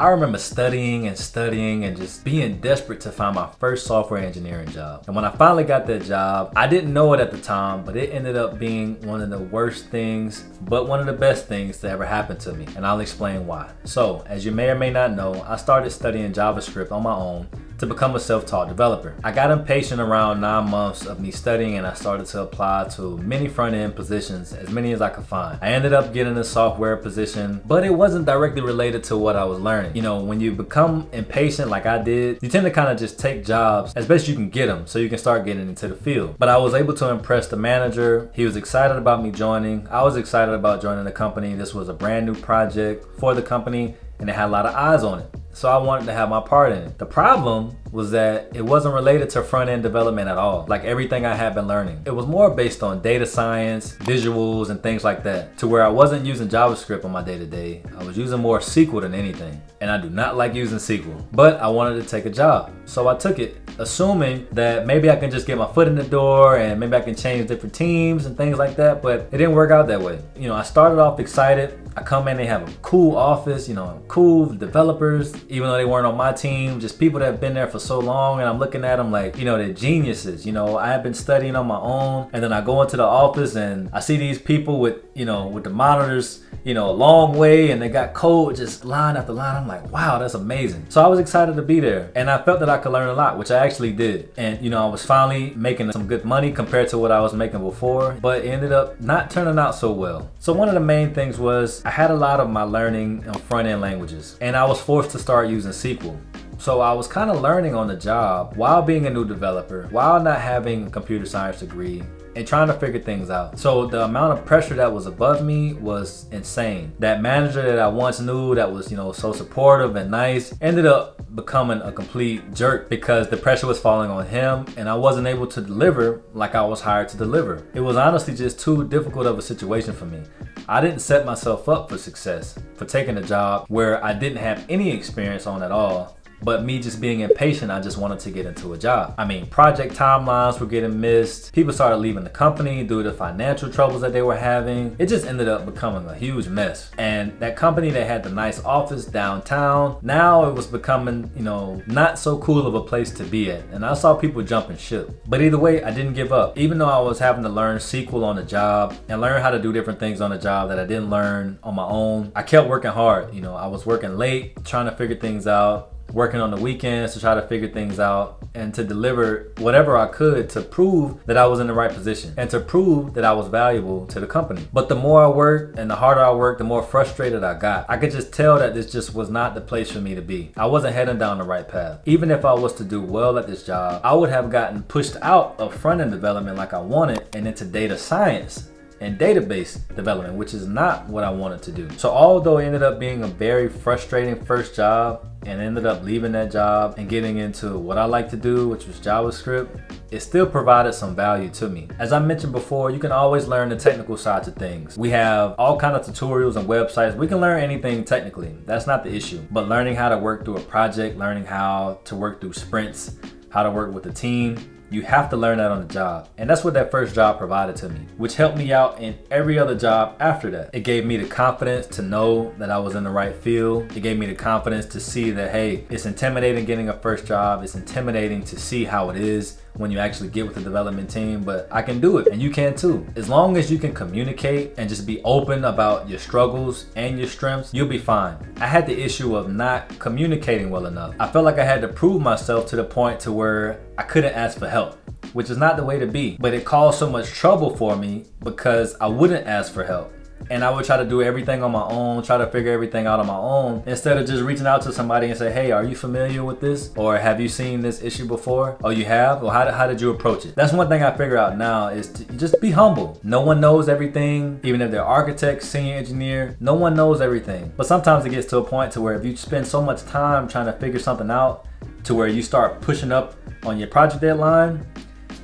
I remember studying and just being desperate to find my first software engineering job. And when I finally got that job, I didn't know it at the time, but it ended up being one of the worst things, but one of the best things to ever happen to me. And I'll explain why. So, as you may or may not know, I started studying JavaScript on my own to become a self-taught developer. I got impatient around 9 months of me studying, and I started to apply to many front-end positions, as many as I could find. I ended up getting a software position, but it wasn't directly related to what I was learning. You know, when you become impatient like I did, you tend to kind of just take jobs as best you can get them so you can start getting into the field. But I was able to impress the manager. He was excited about me joining. I was excited about joining the company. This was a brand new project for the company, and it had a lot of eyes on it. So I wanted to have my part in it. The problem was that it wasn't related to front-end development at all, like everything I had been learning. It was more based on data science, visuals, and things like that, to where I wasn't using JavaScript on my day-to-day. I was using more SQL than anything, and I do not like using SQL, but I wanted to take a job. So I took it, assuming that maybe I can just get my foot in the door and maybe I can change different teams and things like that, but it didn't work out that way. You know, I started off excited. I come in, they have a cool office, you know, cool developers, even though they weren't on my team, just people that have been there for so long, and I'm looking at them like, you know, they're geniuses. You know, I have been studying on my own, and then I go into the office and I see these people with, you know, with the monitors, you know, a long way, and they got code just line after line. I'm like, wow, that's amazing. So I was excited to be there, and I felt that I could learn a lot, which I actually did. And, you know, I was finally making some good money compared to what I was making before, but it ended up not turning out so well. So one of the main things was I had a lot of my learning on front-end languages, and I was forced to start using SQL. So I was kind of learning on the job while being a new developer, while not having a computer science degree, and trying to figure things out. So the amount of pressure that was above me was insane. That manager that I once knew that was, you know, so supportive and nice ended up becoming a complete jerk because the pressure was falling on him and I wasn't able to deliver like I was hired to deliver. It was honestly just too difficult of a situation for me. I didn't set myself up for success for taking a job where I didn't have any experience on at all. But me just being impatient, I just wanted to get into a job. I mean, project timelines were getting missed. People started leaving the company due to financial troubles that they were having. It just ended up becoming a huge mess. And that company that had the nice office downtown, now it was becoming, you know, not so cool of a place to be at. And I saw people jumping ship. But either way, I didn't give up. Even though I was having to learn SQL on the job and learn how to do different things on the job that I didn't learn on my own, I kept working hard. You know, I was working late, trying to figure things out, working on the weekends to try to figure things out and to deliver whatever I could to prove that I was in the right position and to prove that I was valuable to the company. But the more I worked and the harder I worked, the more frustrated I got. I could just tell that this just was not the place for me to be. I wasn't heading down the right path. Even if I was to do well at this job, I would have gotten pushed out of front-end development like I wanted and into data science and database development, which is not what I wanted to do. So although it ended up being a very frustrating first job and ended up leaving that job and getting into what I like to do, which was JavaScript, it still provided some value to me. As I mentioned before, you can always learn the technical sides of things. We have all kinds of tutorials and websites. We can learn anything technically. That's not the issue. But learning how to work through a project, learning how to work through sprints, how to work with a team, you have to learn that on the job. And that's what that first job provided to me, which helped me out in every other job after that. It gave me the confidence to know that I was in the right field. It gave me the confidence to see that, hey, it's intimidating getting a first job. It's intimidating to see how it is when you actually get with the development team, but I can do it and you can too. As long as you can communicate and just be open about your struggles and your strengths, you'll be fine. I had the issue of not communicating well enough. I felt like I had to prove myself to the point to where I couldn't ask for help, which is not the way to be. But it caused so much trouble for me because I wouldn't ask for help. And I would try to do everything on my own, try to figure everything out on my own, instead of just reaching out to somebody and say, hey, are you familiar with this? Or have you seen this issue before? Oh, you have? Well, how did you approach it? That's one thing I figure out now is to just be humble. No one knows everything, even if they're architect, senior engineer, no one knows everything. But sometimes it gets to a point to where if you spend so much time trying to figure something out to where you start pushing up on your project deadline,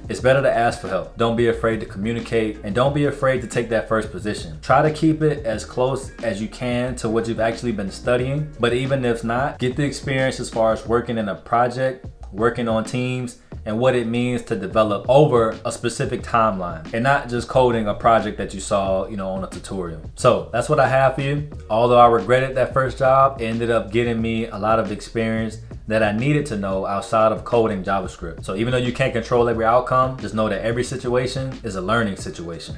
it's better to ask for help. Don't be afraid to communicate and don't be afraid to take that first position. Try to keep it as close as you can to what you've actually been studying. But even if not, get the experience as far as working in a project, working on teams, and what it means to develop over a specific timeline and not just coding a project that you saw, on a tutorial. So that's what I have for you. Although I regretted that first job, it ended up getting me a lot of experience that I needed to know outside of coding JavaScript. So even though you can't control every outcome, just know that every situation is a learning situation.